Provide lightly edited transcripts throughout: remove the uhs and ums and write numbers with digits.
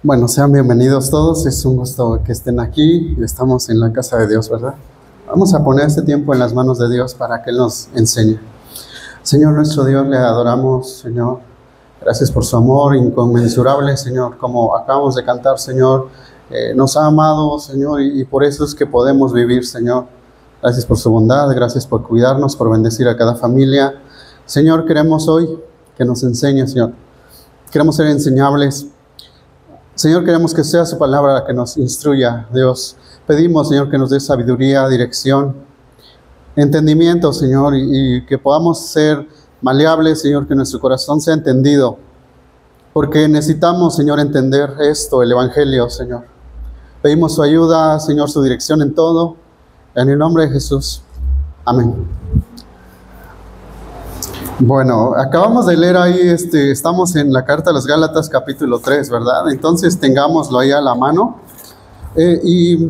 Bueno, sean bienvenidos todos, es un gusto que estén aquí, estamos en la casa de Dios, ¿verdad? Vamos a poner este tiempo en las manos de Dios para que Él nos enseñe. Señor nuestro Dios, le adoramos, Señor. Gracias por su amor inconmensurable, Señor, como acabamos de cantar, Señor. Nos ha amado, Señor, y por eso es que podemos vivir, Señor. Gracias por su bondad, gracias por cuidarnos, por bendecir a cada familia. Señor, queremos hoy que nos enseñe, Señor. Queremos ser enseñables. Señor, queremos que sea su palabra la que nos instruya, Dios. Pedimos, Señor, que nos dé sabiduría, dirección, entendimiento, Señor, y que podamos ser maleables, Señor, que nuestro corazón sea entendido, porque necesitamos, Señor, entender esto, el Evangelio, Señor. Pedimos su ayuda, Señor, su dirección en todo, en el nombre de Jesús. Amén. Bueno, acabamos de leer ahí, estamos en la carta a los Gálatas capítulo 3, ¿verdad? Entonces tengámoslo ahí a la mano. Y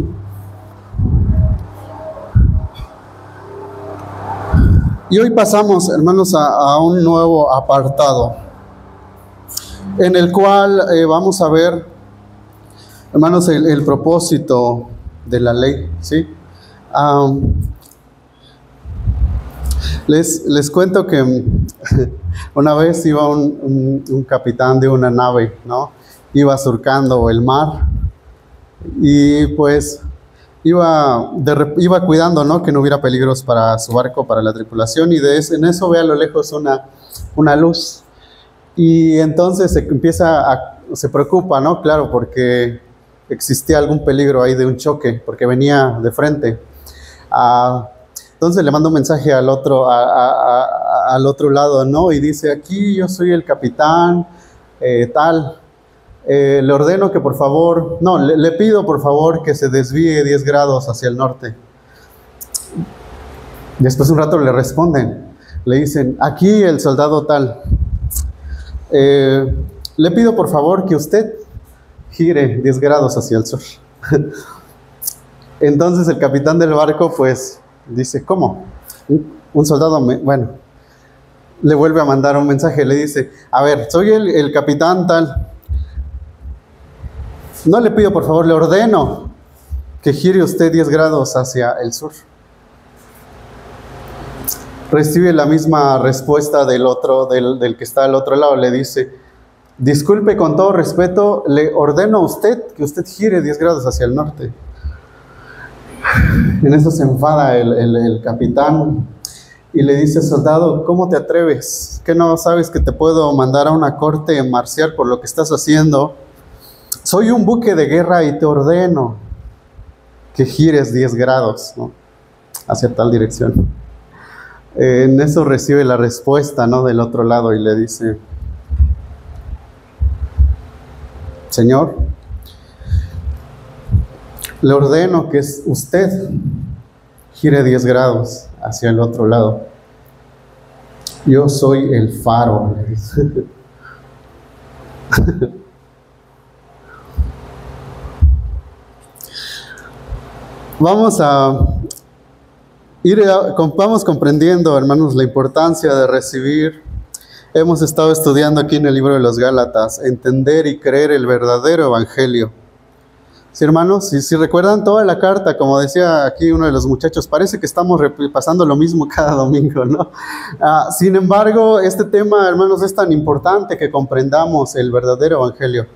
hoy pasamos, hermanos, a un nuevo apartado, en el cual vamos a ver, hermanos, el propósito de la ley, ¿sí? Les cuento que una vez iba un capitán de una nave, ¿no? Iba surcando el mar y pues iba cuidando, ¿no? Que no hubiera peligros para su barco, para la tripulación, y en eso ve a lo lejos una luz. Y entonces se preocupa, ¿no? Claro, porque existía algún peligro ahí de un choque, porque venía de frente. Entonces le manda un mensaje al otro lado, ¿no? Y dice: aquí yo soy el capitán, le ordeno que por favor, no, le pido por favor que se desvíe 10 grados hacia el norte. Después un rato le responden, le dicen: aquí el soldado tal, le pido por favor que usted gire 10 grados hacia el sur. Entonces el capitán del barco pues dice: ¿cómo? Un soldado, bueno, le vuelve a mandar un mensaje, le dice: a ver, soy el capitán tal, no le pido por favor, le ordeno que gire usted 10 grados hacia el sur. Recibe la misma respuesta del que está al otro lado, le dice: disculpe, con todo respeto, le ordeno a usted que usted gire 10 grados hacia el norte. En eso se enfada el capitán y le dice: soldado, ¿cómo te atreves? ¿Qué no sabes que te puedo mandar a una corte marcial por lo que estás haciendo? Soy un buque de guerra y te ordeno que gires 10 grados, ¿no? Hacia tal dirección. En eso recibe la respuesta, ¿no? Del otro lado y le dice: señor, le ordeno que usted gire 10 grados hacia el otro lado. Yo soy el faro. Vamos comprendiendo, hermanos, la importancia de recibir. Hemos estado estudiando aquí en el libro de los Gálatas, entender y creer el verdadero evangelio. Sí, hermanos, si recuerdan toda la carta, como decía aquí uno de los muchachos, parece que estamos repasando lo mismo cada domingo, ¿no? Sin embargo, este tema, hermanos, es tan importante que comprendamos el verdadero evangelio.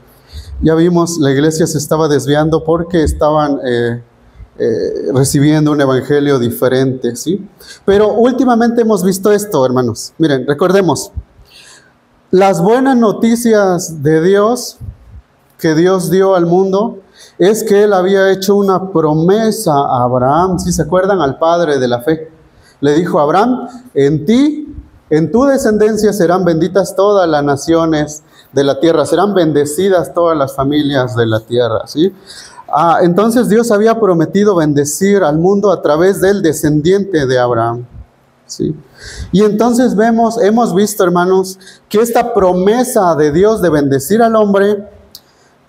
Ya vimos, la iglesia se estaba desviando porque estaban recibiendo un evangelio diferente, ¿sí? Pero últimamente hemos visto esto, hermanos. Miren, recordemos, las buenas noticias de Dios, que Dios dio al mundo, es que Él había hecho una promesa a Abraham. ¿Sí se acuerdan? Al padre de la fe. Le dijo a Abraham: en ti, en tu descendencia serán benditas todas las naciones de la tierra, serán bendecidas todas las familias de la tierra, ¿sí? Entonces Dios había prometido bendecir al mundo a través del descendiente de Abraham, ¿sí? Y entonces hemos visto, hermanos, que esta promesa de Dios de bendecir al hombre,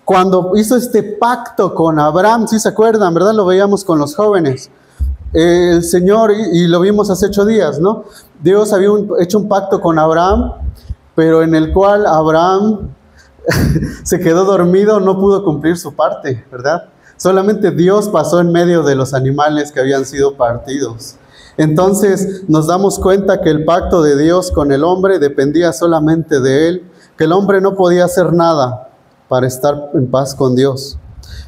cuando hizo este pacto con Abraham, ¿sí se acuerdan, verdad? Lo veíamos con los jóvenes. El Señor, y lo vimos hace 8 días, ¿no? Dios había hecho un pacto con Abraham, pero en el cual Abraham se quedó dormido, no pudo cumplir su parte, ¿verdad? Solamente Dios pasó en medio de los animales que habían sido partidos. Entonces nos damos cuenta que el pacto de Dios con el hombre dependía solamente de él, que el hombre no podía hacer nada para estar en paz con Dios.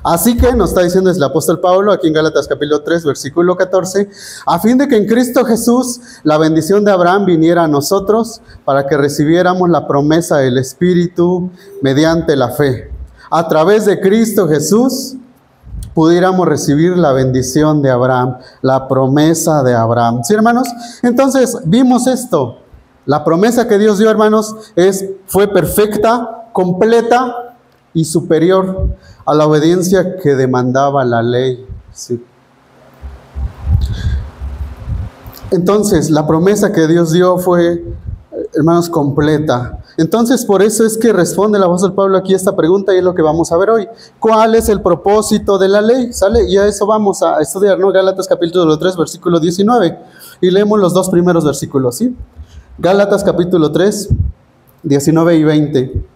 Así que nos está diciendo el apóstol Pablo aquí en Gálatas capítulo 3, versículo 14, a fin de que en Cristo Jesús la bendición de Abraham viniera a nosotros para que recibiéramos la promesa del Espíritu mediante la fe. A través de Cristo Jesús pudiéramos recibir la bendición de Abraham, la promesa de Abraham. ¿Sí, hermanos? Entonces vimos esto. La promesa que Dios dio, hermanos, fue perfecta, completa y superior a la obediencia que demandaba la ley. Sí. Entonces, la promesa que Dios dio fue, hermanos, completa. Entonces, por eso es que responde el apóstol Pablo aquí esta pregunta y es lo que vamos a ver hoy. ¿Cuál es el propósito de la ley? ¿Sale? Y a eso vamos a estudiar, ¿no? Gálatas capítulo 3, versículo 19. Y leemos los dos primeros versículos, ¿sí? Gálatas capítulo 3, 19 y 20.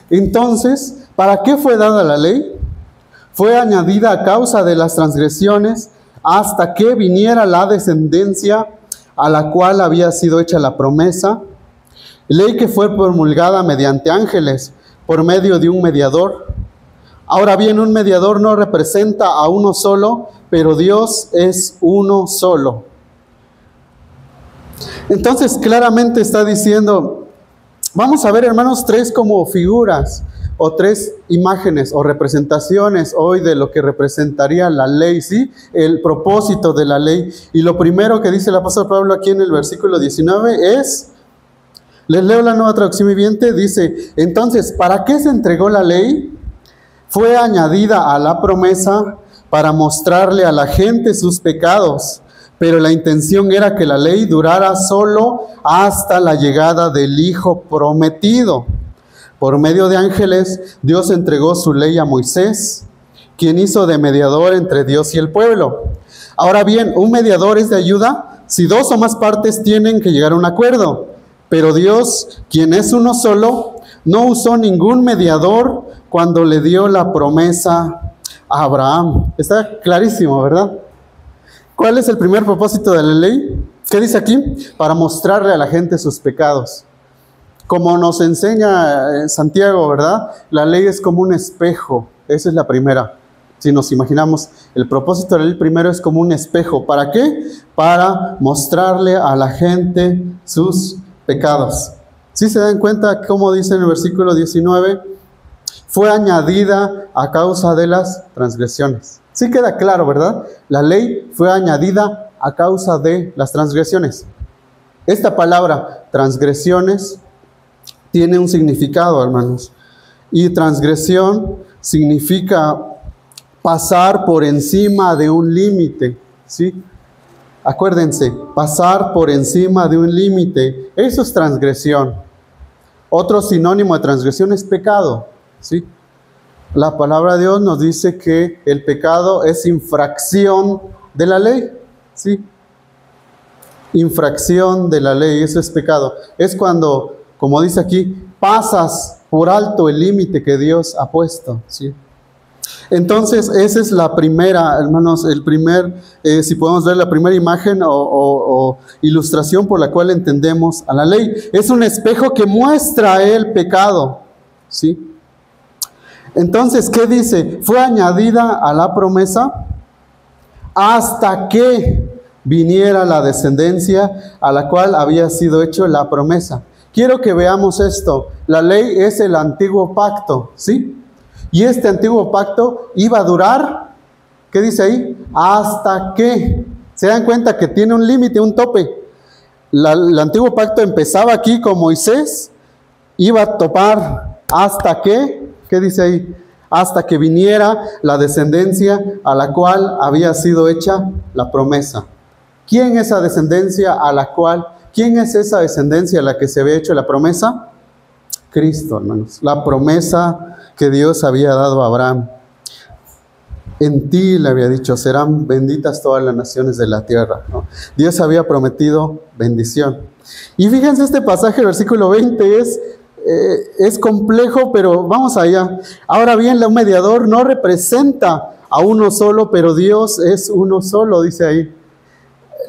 Entonces, ¿para qué fue dada la ley? Fue añadida a causa de las transgresiones hasta que viniera la descendencia a la cual había sido hecha la promesa, ley que fue promulgada mediante ángeles por medio de un mediador. Ahora bien, un mediador no representa a uno solo, pero Dios es uno solo. Entonces claramente está diciendo, vamos a ver, hermanos, tres como figuras o tres imágenes o representaciones hoy de lo que representaría la ley, ¿sí? El propósito de la ley. Y lo primero que dice el apóstol Pablo aquí en el versículo 19 es, les leo la Nueva Traducción Viviente, dice, entonces, ¿para qué se entregó la ley? Fue añadida a la promesa para mostrarle a la gente sus pecados, pero la intención era que la ley durara solo hasta la llegada del Hijo prometido. Por medio de ángeles, Dios entregó su ley a Moisés, quien hizo de mediador entre Dios y el pueblo. Ahora bien, un mediador es de ayuda si dos o más partes tienen que llegar a un acuerdo. Pero Dios, quien es uno solo, no usó ningún mediador cuando le dio la promesa a Abraham. Está clarísimo, ¿verdad? ¿Cuál es el primer propósito de la ley? ¿Qué dice aquí? Para mostrarle a la gente sus pecados. Como nos enseña Santiago, ¿verdad? La ley es como un espejo. Esa es la primera. Si nos imaginamos, el propósito de la ley primero es como un espejo. ¿Para qué? Para mostrarle a la gente sus pecados. ¿Sí se dan cuenta cómo dice en el versículo 19? Fue añadida a causa de las transgresiones. Sí queda claro, ¿verdad? La ley fue añadida a causa de las transgresiones. Esta palabra, transgresiones, tiene un significado, hermanos. Y transgresión significa pasar por encima de un límite, ¿sí? Acuérdense, pasar por encima de un límite, eso es transgresión. Otro sinónimo de transgresión es pecado, ¿sí? La palabra de Dios nos dice que el pecado es infracción de la ley, ¿sí? Infracción de la ley, eso es pecado. Es cuando, como dice aquí, pasas por alto el límite que Dios ha puesto, ¿sí? Entonces, esa es la primera, hermanos, si podemos ver la primera imagen o ilustración por la cual entendemos a la ley. Es un espejo que muestra el pecado, ¿sí? Entonces, ¿qué dice? Fue añadida a la promesa hasta que viniera la descendencia a la cual había sido hecho la promesa. Quiero que veamos esto. La ley es el antiguo pacto, ¿sí? Y este antiguo pacto iba a durar, ¿qué dice ahí? Hasta que, se dan cuenta que tiene un límite, un tope. El antiguo pacto empezaba aquí con Moisés, iba a topar hasta que, ¿qué dice ahí? Hasta que viniera la descendencia a la cual había sido hecha la promesa. ¿Quién es esa descendencia a la cual, quién es esa descendencia a la que se había hecho la promesa? Cristo, hermanos. La promesa que Dios había dado a Abraham. En ti, le había dicho, serán benditas todas las naciones de la tierra, ¿no? Dios había prometido bendición. Y fíjense, este pasaje, versículo 20, es es complejo, pero vamos allá. Ahora bien, un mediador no representa a uno solo, pero Dios es uno solo, dice ahí.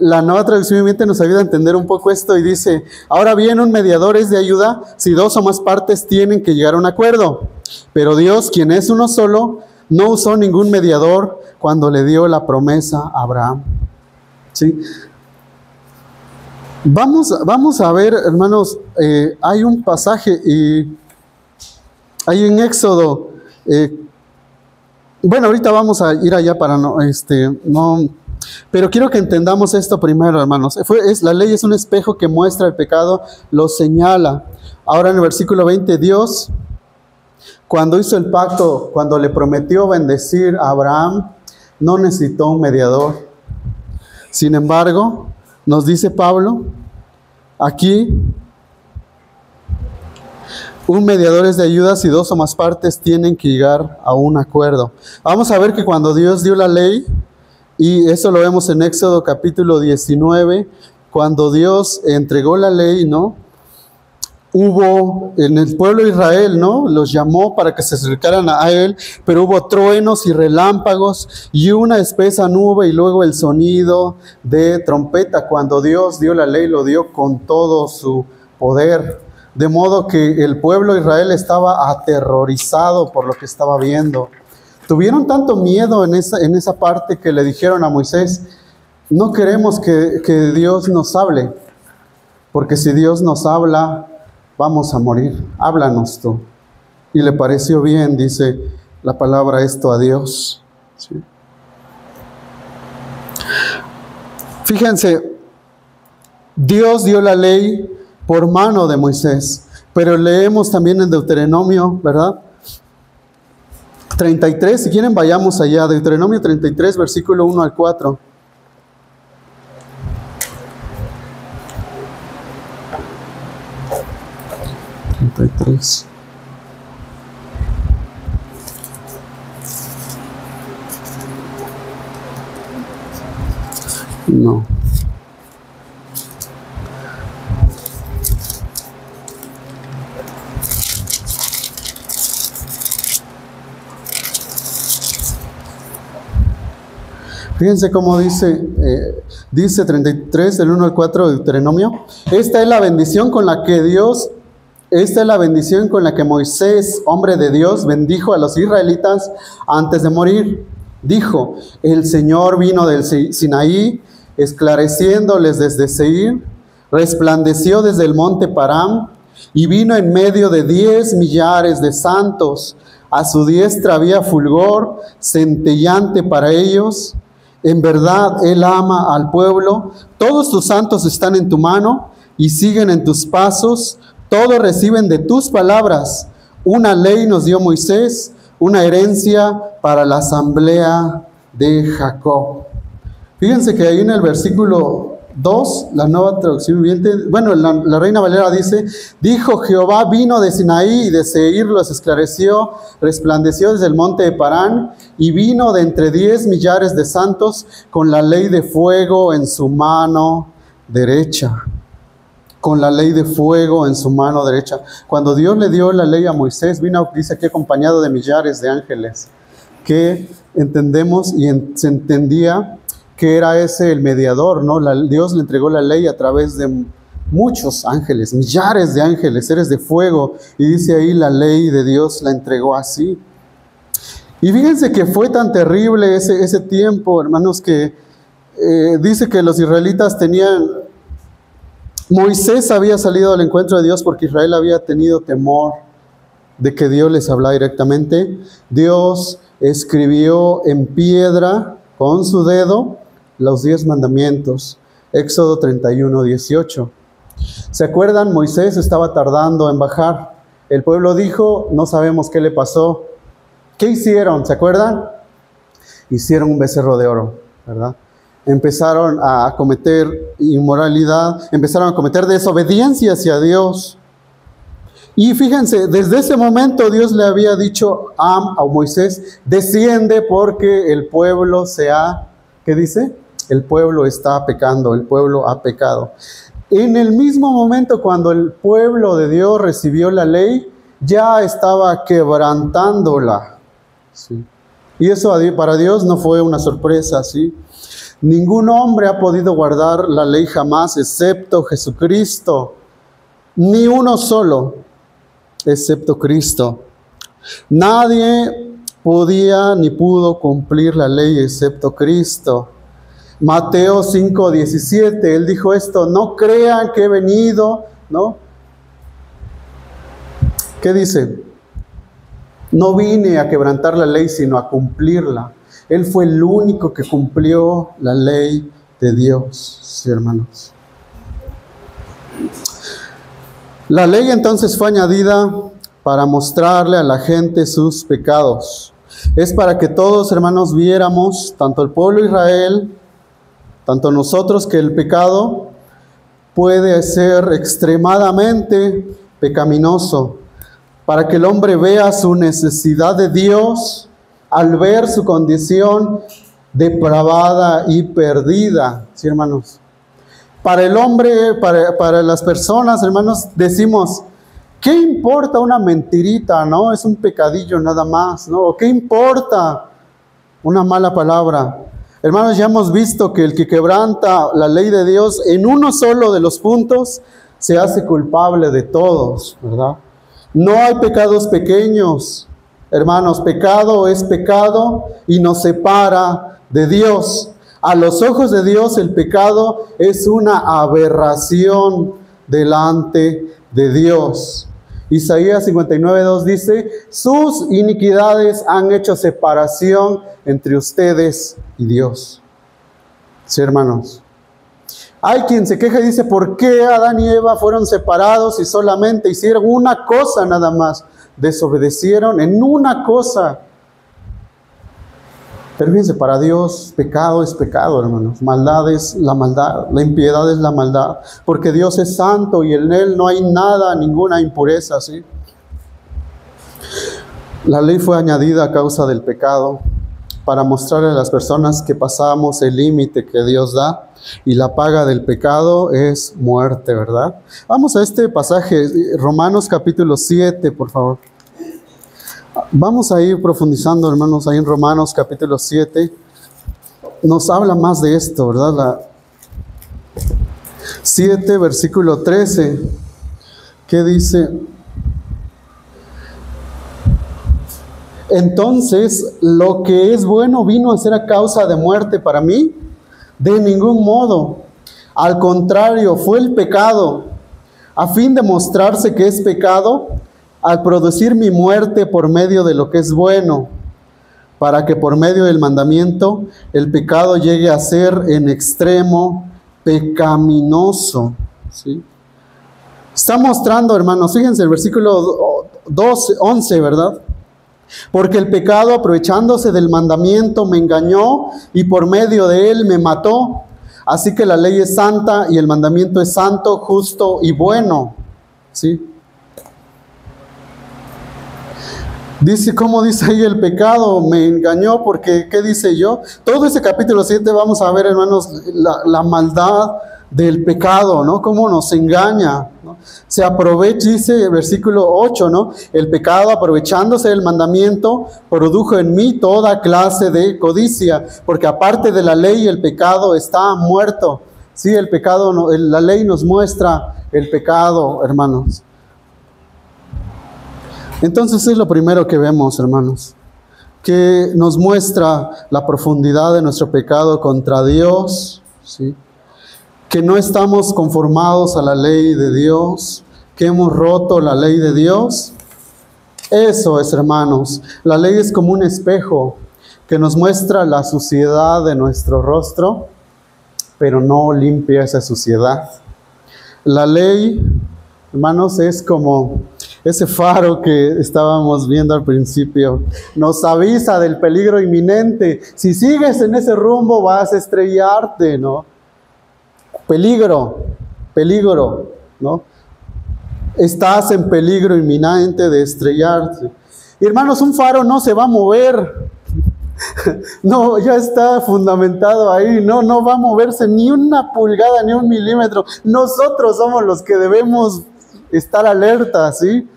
La Nueva Traducción Viviente nos ayuda a entender un poco esto y dice, ahora bien, un mediador es de ayuda si dos o más partes tienen que llegar a un acuerdo. Pero Dios, quien es uno solo, no usó ningún mediador cuando le dio la promesa a Abraham. ¿Sí? Vamos a ver, hermanos, hay un pasaje y hay en Éxodo. Bueno, ahorita vamos a ir allá para no, pero quiero que entendamos esto primero, hermanos. La ley es un espejo que muestra el pecado, lo señala. Ahora en el versículo 20, Dios, cuando hizo el pacto, cuando le prometió bendecir a Abraham, no necesitó un mediador. Sin embargo, nos dice Pablo, aquí, un mediador es de ayuda si dos o más partes tienen que llegar a un acuerdo. Vamos a ver que cuando Dios dio la ley, y eso lo vemos en Éxodo capítulo 19, cuando Dios entregó la ley, ¿no? Hubo en el pueblo de Israel, ¿no? Los llamó para que se acercaran a él, pero hubo truenos y relámpagos y una espesa nube y luego el sonido de trompeta. Cuando Dios dio la ley, lo dio con todo su poder, de modo que el pueblo de Israel estaba aterrorizado por lo que estaba viendo. Tuvieron tanto miedo en esa parte que le dijeron a Moisés, no queremos que Dios nos hable, porque si Dios nos habla, vamos a morir, háblanos tú. Y le pareció bien, dice la palabra, esto a Dios. ¿Sí? Fíjense, Dios dio la ley por mano de Moisés, pero leemos también en Deuteronomio, ¿verdad? 33, si quieren vayamos allá, Deuteronomio 33, versículo 1 al 4. No. Fíjense cómo dice 33, del 1 al 4 de Deuteronomio. Esta es la bendición con la que Moisés, hombre de Dios, bendijo a los israelitas antes de morir. Dijo, el Señor vino del Sinaí, esclareciéndoles desde Seir, resplandeció desde el monte Param, y vino en medio de 10 millares de santos. A su diestra había fulgor centellante para ellos. En verdad, Él ama al pueblo. Todos tus santos están en tu mano y siguen en tus pasos. Todos reciben de tus palabras. Una ley nos dio Moisés, una herencia para la asamblea de Jacob. Fíjense que ahí en el versículo 2, la Nueva Traducción Viviente, bueno, la Reina Valera dice, dijo Jehová, vino de Sinaí y de Seir los esclareció, resplandeció desde el monte de Parán, y vino de entre 10 millares de santos con la ley de fuego en su mano derecha. Con la ley de fuego en su mano derecha. Cuando Dios le dio la ley a Moisés, vino, dice aquí, acompañado de millares de ángeles, que entendemos y se entendía que era ese el mediador, ¿no? Dios le entregó la ley a través de muchos ángeles, millares de ángeles, seres de fuego, y dice ahí la ley de Dios la entregó así. Y fíjense que fue tan terrible ese tiempo, hermanos, que dice que los israelitas tenían, Moisés había salido al encuentro de Dios porque Israel había tenido temor de que Dios les hablara directamente. Dios escribió en piedra con su dedo los 10 mandamientos. Éxodo 31, 18. ¿Se acuerdan? Moisés estaba tardando en bajar. El pueblo dijo, no sabemos qué le pasó. ¿Qué hicieron? ¿Se acuerdan? Hicieron un becerro de oro, ¿verdad? Empezaron a cometer inmoralidad, empezaron a cometer desobediencia hacia Dios. Y fíjense, desde ese momento Dios le había dicho a Moisés, desciende porque el pueblo se ha, ¿qué dice? El pueblo está pecando, el pueblo ha pecado. En el mismo momento cuando el pueblo de Dios recibió la ley, ya estaba quebrantándola, ¿sí? Y eso para Dios no fue una sorpresa, ¿sí? Ningún hombre ha podido guardar la ley jamás, excepto Jesucristo. Ni uno solo, excepto Cristo. Nadie podía ni pudo cumplir la ley excepto Cristo. Mateo 5:17, él dijo esto: no crean que he venido, ¿no? ¿Qué dice? No vine a quebrantar la ley, sino a cumplirla. Él fue el único que cumplió la ley de Dios, sí, hermanos. La ley entonces fue añadida para mostrarle a la gente sus pecados. Es para que todos, hermanos, viéramos, tanto el pueblo de Israel, tanto nosotros, que el pecado puede ser extremadamente pecaminoso, para que el hombre vea su necesidad de Dios al ver su condición depravada y perdida, ¿sí, hermanos? Para el hombre, para las personas, hermanos, decimos, ¿qué importa una mentirita, no? Es un pecadillo nada más, ¿no? ¿Qué importa una mala palabra? Hermanos, ya hemos visto que el que quebranta la ley de Dios en uno solo de los puntos se hace culpable de todos, ¿verdad? No hay pecados pequeños, hermanos. Pecado es pecado y nos separa de Dios. A los ojos de Dios el pecado es una aberración delante de Dios. Isaías 59:2 dice, sus iniquidades han hecho separación entre ustedes y Dios. Sí, hermanos. Hay quien se queja y dice, ¿por qué Adán y Eva fueron separados y solamente hicieron una cosa nada más? Desobedecieron en una cosa. Pero fíjense, para Dios pecado es pecado, hermanos. Maldad es la maldad, la impiedad es la maldad. Porque Dios es santo y en Él no hay nada, ninguna impureza, ¿sí? La ley fue añadida a causa del pecado para mostrarle a las personas que pasamos el límite que Dios da. Y la paga del pecado es muerte, ¿verdad? Vamos a este pasaje, Romanos capítulo 7, por favor. Vamos a ir profundizando, hermanos, ahí en Romanos capítulo 7. Nos habla más de esto, ¿verdad? 7, versículo 13. ¿Qué dice? Entonces, lo que es bueno vino a ser a causa de muerte para mí. De ningún modo. Al contrario, fue el pecado, a fin de mostrarse que es pecado, al producir mi muerte por medio de lo que es bueno, para que por medio del mandamiento el pecado llegue a ser en extremo pecaminoso, ¿sí? Está mostrando, hermanos, fíjense el versículo 11, ¿verdad? Porque el pecado, aprovechándose del mandamiento, me engañó y por medio de él me mató. Así que la ley es santa y el mandamiento es santo, justo y bueno, ¿sí? Dice, ¿cómo dice ahí el pecado? Me engañó porque, ¿qué dice yo? Todo ese capítulo 7 vamos a ver, hermanos, la maldad del pecado, ¿no? Cómo nos engaña, ¿no? Se aprovecha, dice el versículo 8, ¿no? El pecado, aprovechándose del mandamiento, produjo en mí toda clase de codicia, porque aparte de la ley, el pecado está muerto. Sí, el pecado, la ley nos muestra el pecado, hermanos. Entonces es lo primero que vemos, hermanos, que nos muestra la profundidad de nuestro pecado contra Dios, ¿sí? Que no estamos conformados a la ley de Dios, que hemos roto la ley de Dios. Eso es, hermanos, la ley es como un espejo que nos muestra la suciedad de nuestro rostro, pero no limpia esa suciedad. La ley, hermanos, es como ese faro que estábamos viendo al principio. Nos avisa del peligro inminente. Si sigues en ese rumbo vas a estrellarte, ¿no? Peligro, ¿no? Estás en peligro inminente de estrellarte. Y hermanos, un faro no se va a mover. No, ya está fundamentado ahí, no va a moverse ni una pulgada, ni un milímetro. Nosotros somos los que debemos estar alerta, ¿sí?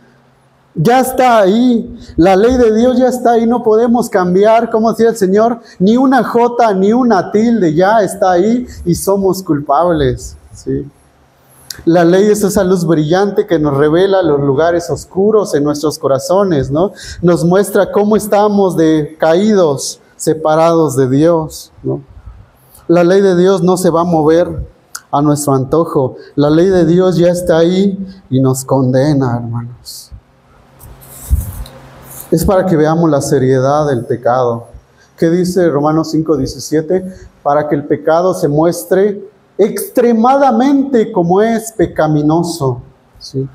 Ya está ahí, la ley de Dios ya está ahí, no podemos cambiar, como decía el Señor, ni una jota, ni una tilde, ya está ahí y somos culpables, ¿sí? La ley es esa luz brillante que nos revela los lugares oscuros en nuestros corazones, ¿no? Nos muestra cómo estamos decaídos, separados de Dios, ¿no? La ley de Dios no se va a mover a nuestro antojo, la ley de Dios ya está ahí y nos condena, hermanos. Es para que veamos la seriedad del pecado. ¿Qué dice Romanos 5:17? Para que el pecado se muestre extremadamente como es pecaminoso, ¿sí?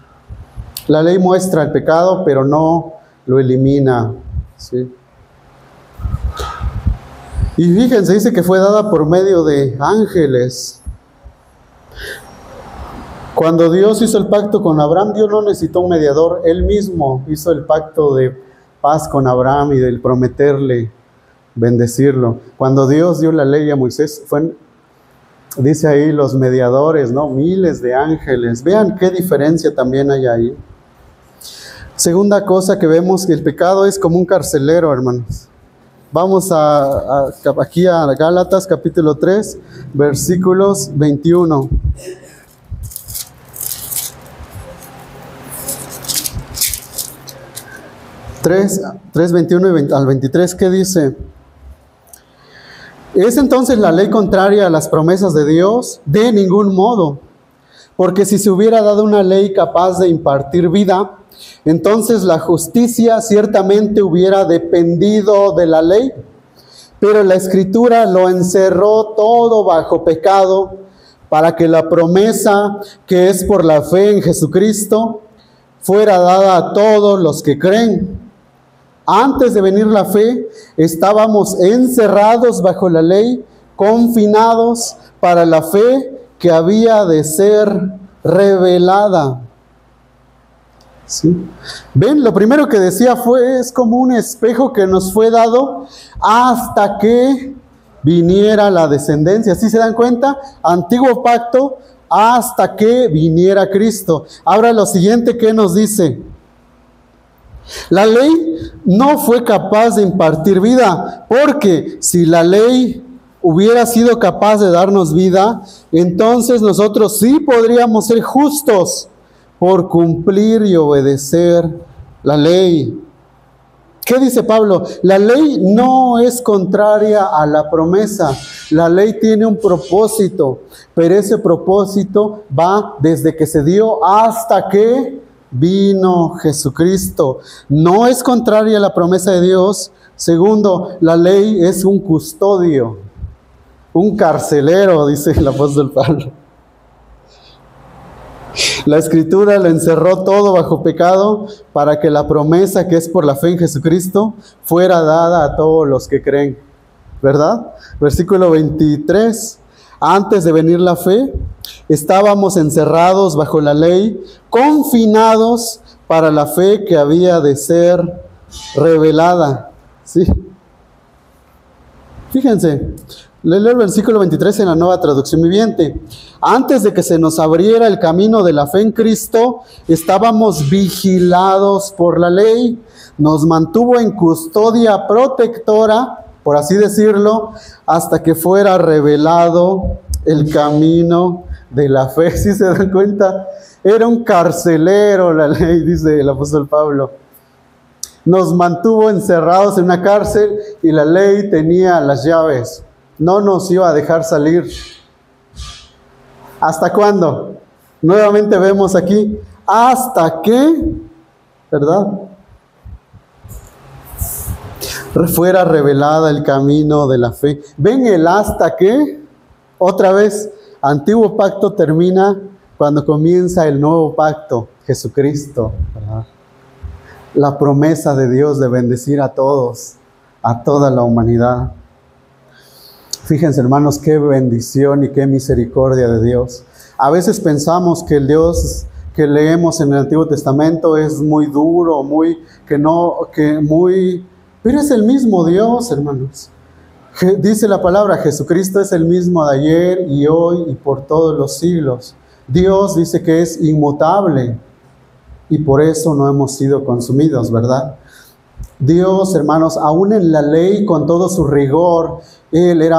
La ley muestra el pecado, pero no lo elimina, ¿sí? Y fíjense, dice que fue dada por medio de ángeles. Cuando Dios hizo el pacto con Abraham, Dios no necesitó un mediador, Él mismo hizo el pacto de paz con Abraham y del prometerle bendecirlo. Cuando Dios dio la ley a Moisés, dice ahí los mediadores, ¿no? Miles de ángeles. Vean qué diferencia también hay ahí. Segunda cosa que vemos, que el pecado es como un carcelero, hermanos. Vamos aquí a Gálatas capítulo 3, versículos 21. 3:21 al 23, ¿qué dice? ¿Es entonces la ley contraria a las promesas de Dios? De ningún modo. Porque si se hubiera dado una ley capaz de impartir vida, entonces la justicia ciertamente hubiera dependido de la ley. Pero la Escritura lo encerró todo bajo pecado, para que la promesa que es por la fe en Jesucristo fuera dada a todos los que creen. Antes de venir la fe, estábamos encerrados bajo la ley, confinados para la fe que había de ser revelada. ¿Sí? Ven, lo primero que decía es como un espejo que nos fue dado hasta que viniera la descendencia. ¿Sí se dan cuenta? Antiguo pacto hasta que viniera Cristo. Ahora lo siguiente que nos dice: la ley no fue capaz de impartir vida, porque si la ley hubiera sido capaz de darnos vida, entonces nosotros sí podríamos ser justos por cumplir y obedecer la ley. ¿Qué dice Pablo? La ley no es contraria a la promesa. La ley tiene un propósito, pero ese propósito va desde que se dio hasta que vino Jesucristo. No es contraria a la promesa de Dios. Segundo, la ley es un custodio, un carcelero, dice el apóstol Pablo. La Escritura lo encerró todo bajo pecado para que la promesa que es por la fe en Jesucristo fuera dada a todos los que creen, ¿verdad? Versículo 23. Antes de venir la fe, estábamos encerrados bajo la ley, confinados para la fe que había de ser revelada. ¿Sí? Fíjense, leo el versículo 23 en la Nueva Traducción Viviente. Antes de que se nos abriera el camino de la fe en Cristo, estábamos vigilados por la ley. Nos mantuvo en custodia protectora, por así decirlo, hasta que fuera revelado el camino de la fe. ¿Sí se dan cuenta? Era un carcelero la ley, dice el apóstol Pablo. Nos mantuvo encerrados en una cárcel y la ley tenía las llaves. No nos iba a dejar salir. ¿Hasta cuándo? Nuevamente vemos aquí, hasta que, ¿verdad?, fuera revelada el camino de la fe. ¿Ven el hasta qué? Otra vez, antiguo pacto termina cuando comienza el nuevo pacto, Jesucristo, ¿verdad? La promesa de Dios de bendecir a todos, a toda la humanidad. Fíjense, hermanos, qué bendición y qué misericordia de Dios. A veces pensamos que el Dios que leemos en el Antiguo Testamento es muy duro, muy Pero es el mismo Dios, hermanos. Dice la palabra, Jesucristo es el mismo de ayer y hoy y por todos los siglos. Dios dice que es inmutable y por eso no hemos sido consumidos, ¿verdad? Dios, hermanos, aún en la ley, con todo su rigor, Él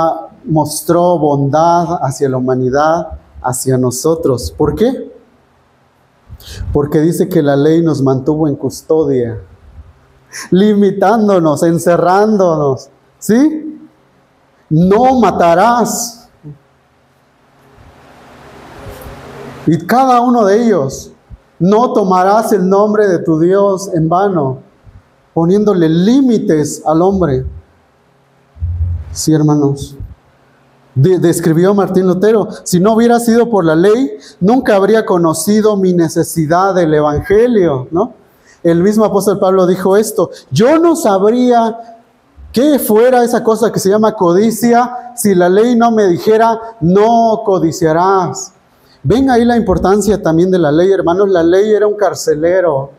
mostró bondad hacia la humanidad, hacia nosotros. ¿Por qué? Porque dice que la ley nos mantuvo en custodia, limitándonos, encerrándonos, ¿sí? No matarás. Y cada uno de ellos, no tomarás el nombre de tu Dios en vano, poniéndole límites al hombre. Sí, hermanos. Describió Martín Lutero, si no hubiera sido por la ley, nunca habría conocido mi necesidad del evangelio, ¿no? El mismo apóstol Pablo dijo esto, yo no sabría qué fuera esa cosa que se llama codicia si la ley no me dijera, no codiciarás. Ven ahí la importancia también de la ley, hermanos. La ley era un carcelero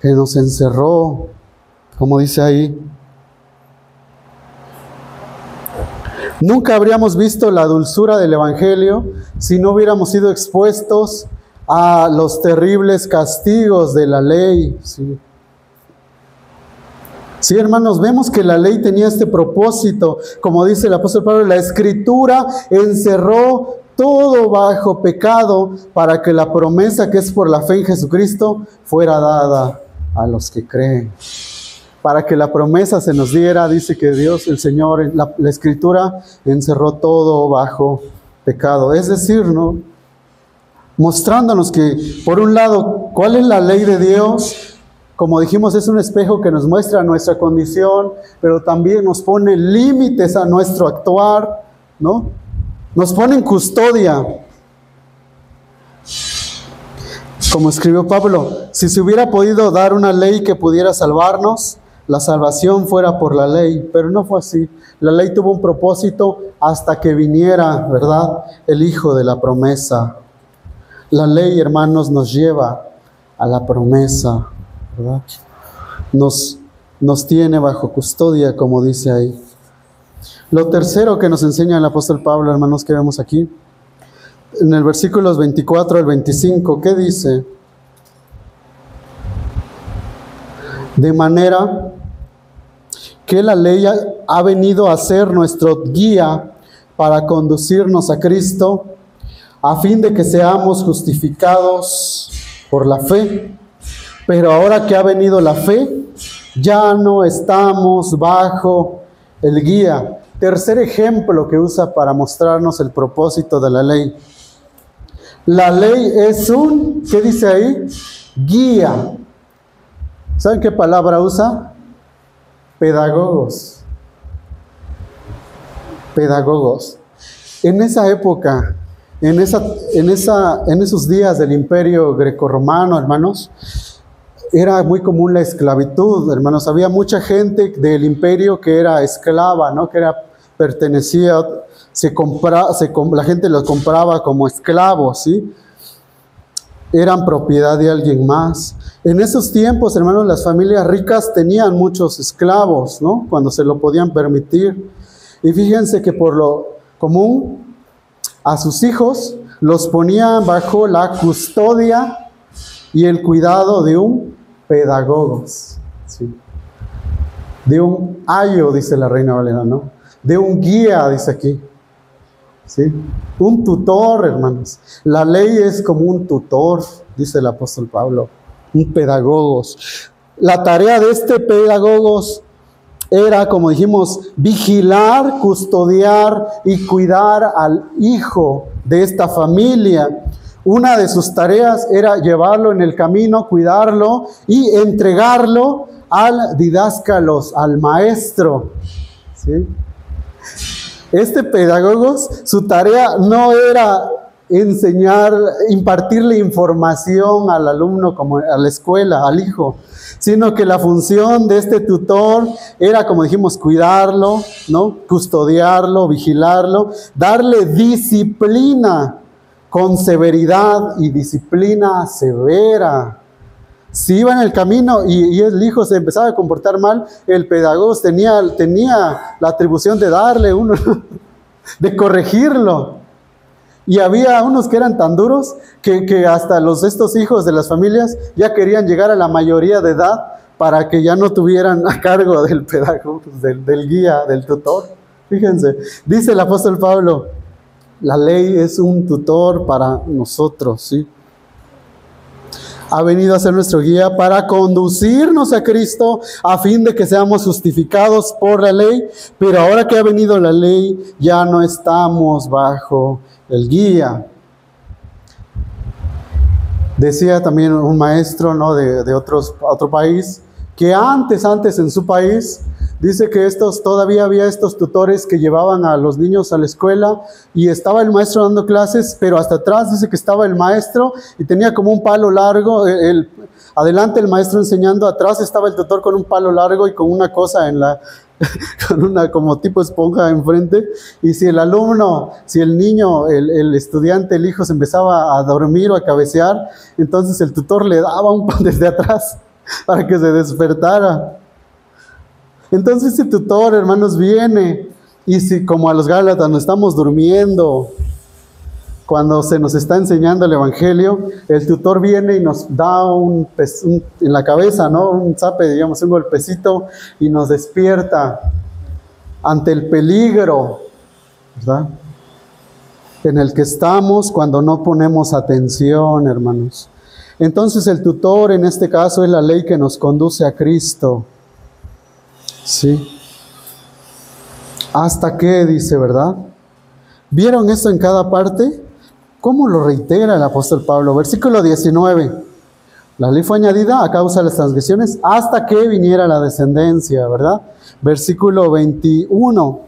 que nos encerró, como dice ahí. Nunca habríamos visto la dulzura del evangelio si no hubiéramos sido expuestos a los terribles castigos de la ley. Sí. Sí, hermanos, vemos que la ley tenía este propósito. Como dice el apóstol Pablo, la Escritura encerró todo bajo pecado para que la promesa que es por la fe en Jesucristo fuera dada a los que creen. Para que la promesa se nos diera, dice que Dios, el Señor, la Escritura encerró todo bajo pecado. Es decir, ¿no? Mostrándonos que, por un lado, ¿cuál es la ley de Dios? Como dijimos, es un espejo que nos muestra nuestra condición, pero también nos pone límites a nuestro actuar, ¿no? Nos pone en custodia. Como escribió Pablo, si se hubiera podido dar una ley que pudiera salvarnos, la salvación fuera por la ley, pero no fue así. La ley tuvo un propósito hasta que viniera, ¿verdad?, el Hijo de la promesa. La ley, hermanos, nos lleva a la promesa, ¿verdad? Nos tiene bajo custodia, como dice ahí. Lo tercero que nos enseña el apóstol Pablo, hermanos, que vemos aquí, en el versículos 24 al 25, ¿qué dice? De manera que la ley ha venido a ser nuestro guía para conducirnos a Cristo, a fin de que seamos justificados por la fe. Pero ahora que ha venido la fe, ya no estamos bajo el guía. Tercer ejemplo que usa para mostrarnos el propósito de la ley. La ley es ¿qué dice ahí? Guía. ¿Saben qué palabra usa? Pedagogos. Pedagogos. En esa época, en esos días del Imperio Grecorromano, hermanos, era muy común la esclavitud, hermanos. Había mucha gente del imperio que era esclava, ¿no? Que pertenecía, la gente los compraba como esclavos, ¿sí? Eran propiedad de alguien más. En esos tiempos, hermanos, las familias ricas tenían muchos esclavos, ¿no? Cuando se lo podían permitir. Y fíjense que por lo común, a sus hijos los ponían bajo la custodia y el cuidado de un pedagogo, ¿sí? De un ayo, dice la Reina Valera, ¿no? De un guía, dice aquí, ¿sí? Un tutor, hermanos. La ley es como un tutor, dice el apóstol Pablo, un pedagogo. La tarea de este pedagogo era, como dijimos, vigilar, custodiar y cuidar al hijo de esta familia. Una de sus tareas era llevarlo en el camino, cuidarlo y entregarlo al didáscalos, al maestro, ¿sí? Este pedagogo, su tarea no era impartirle información al alumno como a la escuela, al hijo, sino que la función de este tutor era, como dijimos, cuidarlo, ¿no? Custodiarlo, vigilarlo, darle disciplina con severidad y disciplina severa. Si iba en el camino y el hijo se empezaba a comportar mal, el pedagogo tenía la atribución de darle uno, de corregirlo. Y había unos que eran tan duros que hasta estos hijos de las familias ya querían llegar a la mayoría de edad para que ya no tuvieran a cargo del pedagogo, del guía, del tutor. Fíjense, dice el apóstol Pablo, la ley es un tutor para nosotros, ¿sí? Ha venido a ser nuestro guía para conducirnos a Cristo a fin de que seamos justificados por la ley, pero ahora que ha venido la ley ya no estamos bajo el guía. Decía también un maestro, ¿no?, de otro país, que antes en su país, dice que todavía había estos tutores que llevaban a los niños a la escuela y estaba el maestro dando clases, pero hasta atrás dice que estaba el maestro y tenía como un palo largo, adelante el maestro enseñando, atrás estaba el tutor con un palo largo y con una cosa con una como tipo esponja enfrente, y si el niño, el estudiante, el hijo se empezaba a dormir o a cabecear, entonces el tutor le daba un pan desde atrás para que se despertara. Entonces ese tutor, hermanos, viene y si como a los Gálatas nos estamos durmiendo cuando se nos está enseñando el evangelio, el tutor viene y nos da en la cabeza, ¿no?, un zape, digamos, un golpecito, y nos despierta ante el peligro, ¿verdad?, en el que estamos cuando no ponemos atención, hermanos. Entonces el tutor en este caso es la ley que nos conduce a Cristo. Sí. ¿Hasta qué? Dice, ¿verdad? ¿Vieron esto en cada parte? ¿Cómo lo reitera el apóstol Pablo? Versículo 19. La ley fue añadida a causa de las transgresiones hasta que viniera la descendencia, ¿verdad? Versículo 21.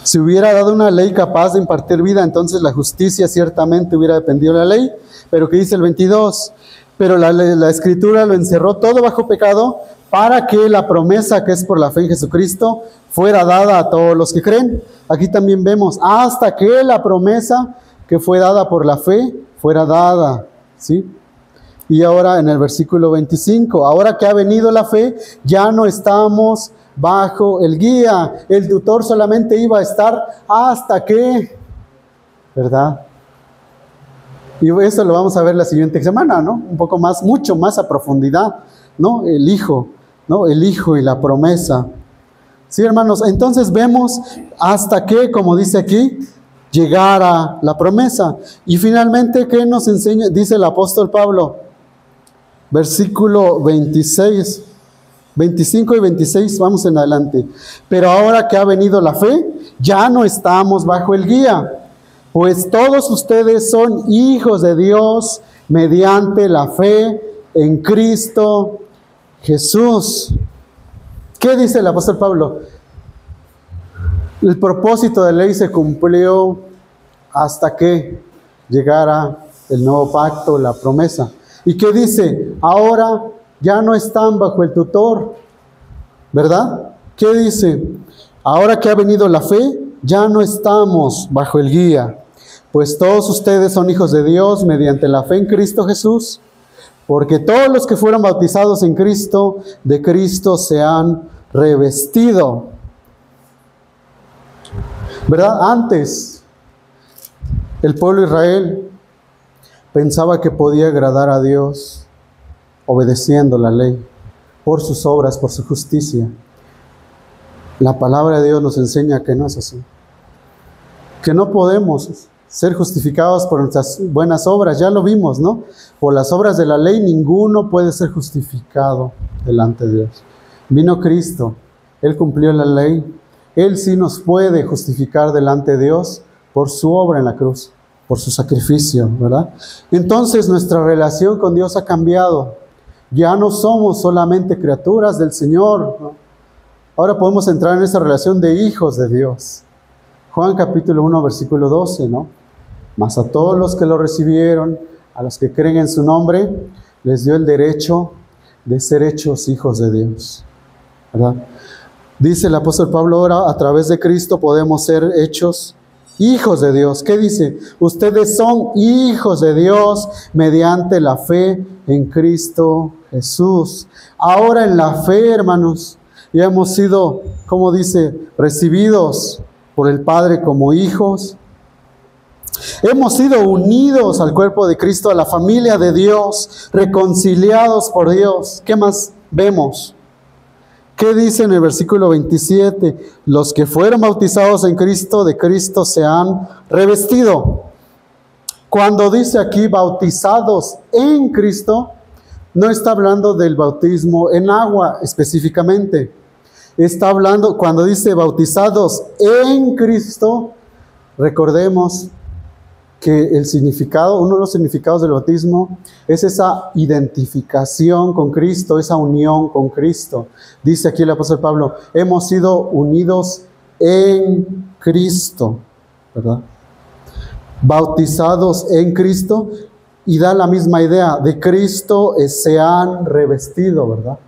Si hubiera dado una ley capaz de impartir vida, entonces la justicia ciertamente hubiera dependido de la ley. Pero ¿qué dice el 22? Pero la Escritura lo encerró todo bajo pecado para que la promesa que es por la fe en Jesucristo fuera dada a todos los que creen. Aquí también vemos, hasta que la promesa que fue dada por la fe fuera dada, ¿sí? Y ahora en el versículo 25, ahora que ha venido la fe, ya no estamos bajo el guía. El tutor solamente iba a estar hasta que, ¿verdad? Y eso lo vamos a ver la siguiente semana, ¿no? Un poco más, mucho más a profundidad, ¿no? El Hijo, ¿no? El Hijo y la promesa. Sí, hermanos, entonces vemos hasta que, como dice aquí, llegara la promesa. Y finalmente, ¿qué nos enseña? Dice el apóstol Pablo, versículo 26, 25 y 26, vamos en adelante. Pero ahora que ha venido la fe, ya no estamos bajo el guía. Pues todos ustedes son hijos de Dios mediante la fe en Cristo Jesús. ¿Qué dice el apóstol Pablo? El propósito de la ley se cumplió hasta que llegara el nuevo pacto, la promesa. ¿Y qué dice? Ahora ya no están bajo el tutor, ¿verdad? ¿Qué dice? Ahora que ha venido la fe, ya no estamos bajo el guía. Pues todos ustedes son hijos de Dios mediante la fe en Cristo Jesús, porque todos los que fueron bautizados en Cristo, de Cristo se han revestido. ¿Verdad? Antes, el pueblo de Israel pensaba que podía agradar a Dios obedeciendo la ley, por sus obras, por su justicia. La palabra de Dios nos enseña que no es así, que no podemos ser justificados por nuestras buenas obras. Ya lo vimos, ¿no? Por las obras de la ley ninguno puede ser justificado delante de Dios. Vino Cristo, Él cumplió la ley, Él sí nos puede justificar delante de Dios por su obra en la cruz, por su sacrificio, ¿verdad? Entonces nuestra relación con Dios ha cambiado. Ya no somos solamente criaturas del Señor, ¿no? Ahora podemos entrar en esa relación de hijos de Dios. Juan capítulo 1, versículo 12, ¿no? Mas a todos los que lo recibieron, a los que creen en su nombre, les dio el derecho de ser hechos hijos de Dios, ¿verdad? Dice el apóstol Pablo, ahora a través de Cristo podemos ser hechos hijos de Dios. ¿Qué dice? Ustedes son hijos de Dios mediante la fe en Cristo Jesús. Ahora en la fe, hermanos, ya hemos sido, como dice, recibidos por el Padre como hijos. Hemos sido unidos al cuerpo de Cristo, a la familia de Dios, reconciliados por Dios. ¿Qué más vemos? ¿Qué dice en el versículo 27? Los que fueron bautizados en Cristo, de Cristo se han revestido. Cuando dice aquí bautizados en Cristo, no está hablando del bautismo en agua específicamente. Está hablando, cuando dice bautizados en Cristo, recordemos que el significado, uno de los significados del bautismo es esa identificación con Cristo, esa unión con Cristo. Dice aquí el apóstol Pablo, hemos sido unidos en Cristo, ¿verdad? Bautizados en Cristo, y da la misma idea, de Cristo se han revestido, ¿verdad?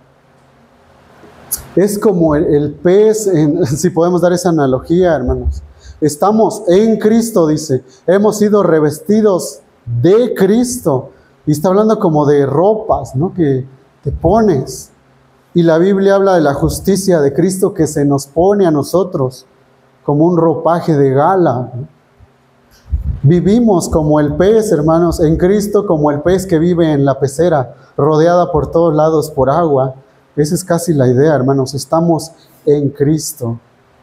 Es como el pez, si podemos dar esa analogía, hermanos. Estamos en Cristo, dice. Hemos sido revestidos de Cristo. Y está hablando como de ropas, ¿no? Que te pones. Y la Biblia habla de la justicia de Cristo que se nos pone a nosotros como un ropaje de gala, ¿no? Vivimos como el pez, hermanos, en Cristo, como el pez que vive en la pecera, rodeada por todos lados por agua. Esa es casi la idea, hermanos. Estamos en Cristo,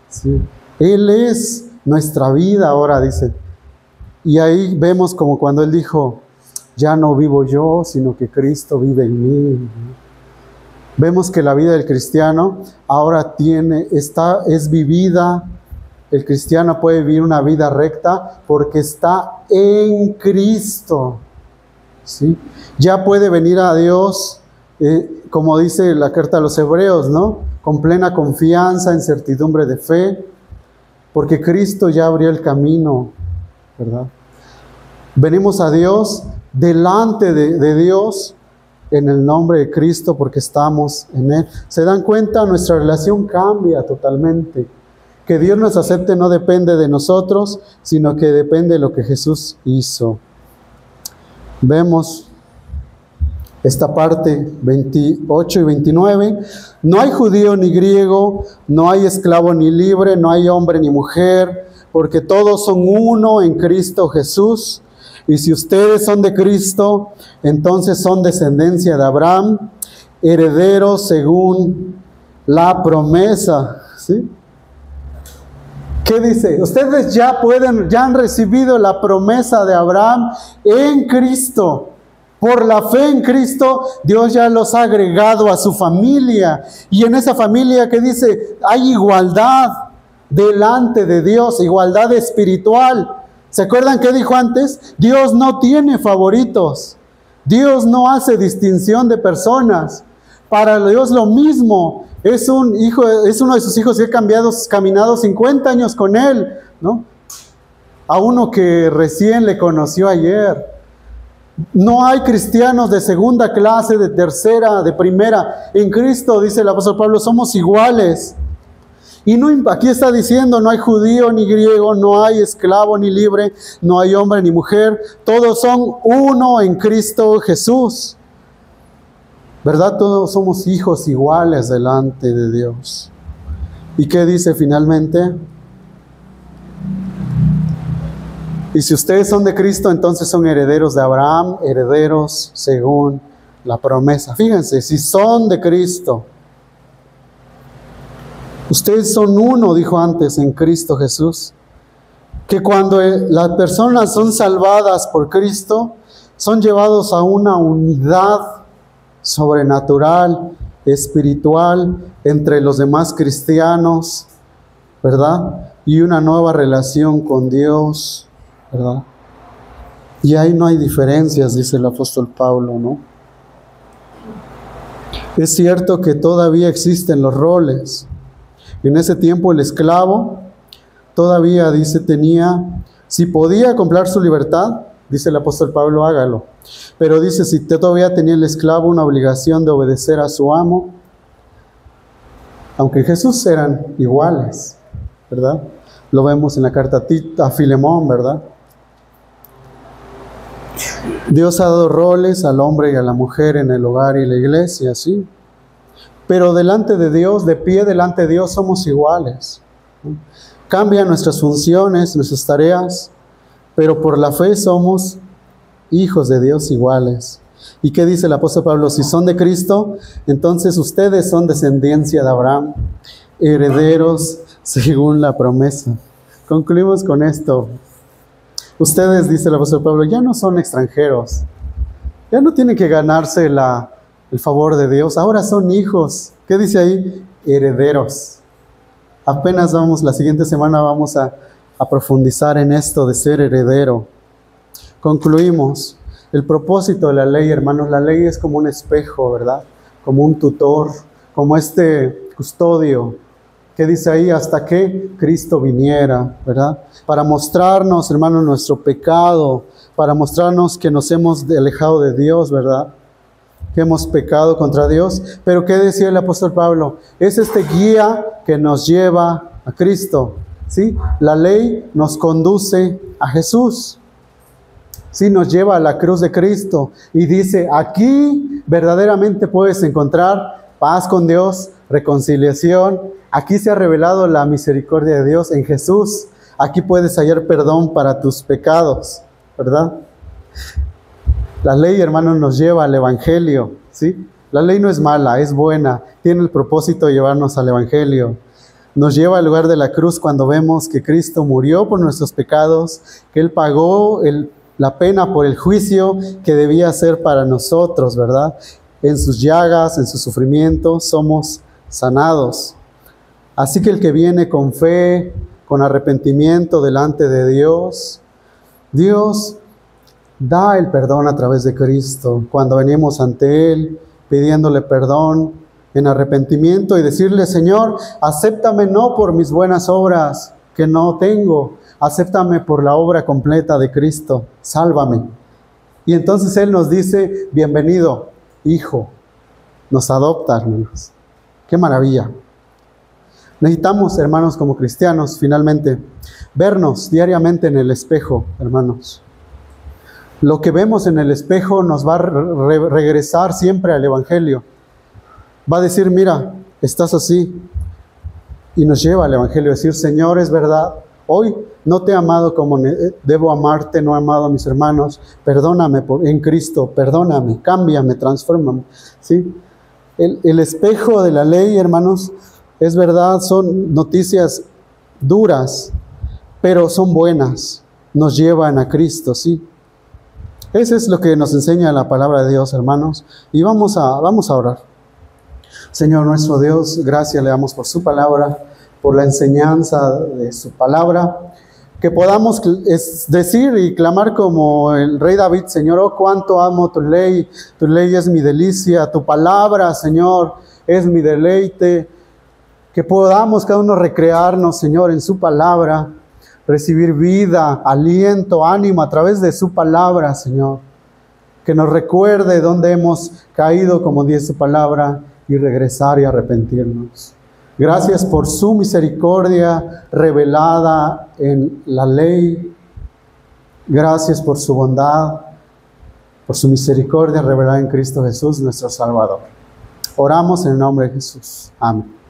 ¿sí? Él es nuestra vida ahora, dice. Y ahí vemos como cuando Él dijo, ya no vivo yo, sino que Cristo vive en mí. Vemos que la vida del cristiano ahora es vivida. El cristiano puede vivir una vida recta porque está en Cristo, ¿sí? Ya puede venir a Dios, como dice la carta a los Hebreos, ¿no? Con plena confianza, en certidumbre de fe, porque Cristo ya abrió el camino, ¿verdad? Venimos a Dios, delante de Dios, en el nombre de Cristo, porque estamos en Él. ¿Se dan cuenta? Nuestra relación cambia totalmente. Que Dios nos acepte no depende de nosotros, sino que depende de lo que Jesús hizo. Vemos esta parte 28 y 29. No hay judío ni griego, no hay esclavo ni libre, no hay hombre ni mujer, porque todos son uno en Cristo Jesús. Y si ustedes son de Cristo, entonces son descendencia de Abraham, herederos según la promesa, ¿sí? ¿Qué dice? Ustedes ya han recibido la promesa de Abraham en Cristo. Por la fe en Cristo, Dios ya los ha agregado a su familia. Y en esa familia, ¿qué dice? Hay igualdad delante de Dios, igualdad espiritual. ¿Se acuerdan qué dijo antes? Dios no tiene favoritos. Dios no hace distinción de personas. Para Dios lo mismo. Es uno de sus hijos que ha caminado 50 años con Él, ¿no? A uno que recién le conoció ayer. No hay cristianos de segunda clase, de tercera, de primera. En Cristo, dice el apóstol Pablo, somos iguales. Y aquí está diciendo, no hay judío ni griego, no hay esclavo ni libre, no hay hombre ni mujer. Todos son uno en Cristo Jesús. ¿Verdad? Todos somos hijos iguales delante de Dios. ¿Y qué dice finalmente? Y si ustedes son de Cristo, entonces son herederos de Abraham, herederos según la promesa. Fíjense, si son de Cristo, ustedes son uno, dijo antes, en Cristo Jesús. Que cuando las personas son salvadas por Cristo, son llevados a una unidad sobrenatural, espiritual, entre los demás cristianos, ¿verdad? Y una nueva relación con Dios, ¿verdad? Y ahí no hay diferencias, dice el apóstol Pablo, ¿no? Es cierto que todavía existen los roles. En ese tiempo el esclavo todavía, dice, si podía comprar su libertad, dice el apóstol Pablo, hágalo. Pero dice, si todavía tenía el esclavo una obligación de obedecer a su amo, aunque en Jesús eran iguales, ¿verdad? Lo vemos en la carta a Filemón, ¿verdad? Dios ha dado roles al hombre y a la mujer en el hogar y la iglesia, ¿sí? Pero delante de Dios, de pie delante de Dios, somos iguales, ¿no? Cambian nuestras funciones, nuestras tareas, pero por la fe somos hijos de Dios iguales. ¿Y qué dice el apóstol Pablo? Si son de Cristo, entonces ustedes son descendencia de Abraham, herederos según la promesa. Concluimos con esto. Ustedes, dice el apóstol Pablo, ya no son extranjeros, ya no tienen que ganarse el favor de Dios, ahora son hijos. ¿Qué dice ahí? Herederos. Apenas la siguiente semana vamos a profundizar en esto de ser heredero. Concluimos. El propósito de la ley, hermanos, la ley es como un espejo, ¿verdad? Como un tutor, como este custodio, que dice ahí hasta que Cristo viniera, ¿verdad? Para mostrarnos, hermanos, nuestro pecado, para mostrarnos que nos hemos alejado de Dios, ¿verdad? Que hemos pecado contra Dios. Pero ¿qué decía el apóstol Pablo? Es este guía que nos lleva a Cristo, ¿sí? La ley nos conduce a Jesús. Sí, nos lleva a la cruz de Cristo y dice, aquí verdaderamente puedes encontrar paz con Dios, reconciliación. Aquí se ha revelado la misericordia de Dios en Jesús. Aquí puedes hallar perdón para tus pecados, ¿verdad? La ley, hermanos, nos lleva al Evangelio, ¿sí? La ley no es mala, es buena. Tiene el propósito de llevarnos al Evangelio. Nos lleva al lugar de la cruz cuando vemos que Cristo murió por nuestros pecados, que Él pagó la pena por el juicio que debía ser para nosotros, ¿verdad? En sus llagas, en su sufrimiento, somos sanados. Así que el que viene con fe, con arrepentimiento delante de Dios, Dios da el perdón a través de Cristo. Cuando venimos ante Él, pidiéndole perdón en arrepentimiento y decirle, Señor, acéptame no por mis buenas obras que no tengo, acéptame por la obra completa de Cristo, sálvame. Y entonces Él nos dice, bienvenido, hijo, nos adopta, hermanos. ¡Qué maravilla! Necesitamos, hermanos, como cristianos, finalmente, vernos diariamente en el espejo, hermanos. Lo que vemos en el espejo nos va a regresar siempre al Evangelio. Va a decir, mira, estás así. Y nos lleva al Evangelio a decir, Señor, es verdad, hoy no te he amado como debo amarte, no he amado a mis hermanos. Perdóname en Cristo, perdóname, cámbiame, transfórmame, ¿sí? El espejo de la ley, hermanos, es verdad, son noticias duras, pero son buenas, nos llevan a Cristo, ¿sí? Eso es lo que nos enseña la palabra de Dios, hermanos, y vamos a orar. Señor nuestro Dios, gracias le damos por su palabra, por la enseñanza de su palabra, que podamos decir y clamar como el rey David, Señor, oh cuánto amo tu ley es mi delicia, tu palabra, Señor, es mi deleite. Que podamos cada uno recrearnos, Señor, en su palabra, recibir vida, aliento, ánimo a través de su palabra, Señor. Que nos recuerde dónde hemos caído, como dice su palabra, y regresar y arrepentirnos. Gracias por su misericordia revelada en la ley. Gracias por su bondad, por su misericordia revelada en Cristo Jesús, nuestro Salvador. Oramos en el nombre de Jesús. Amén.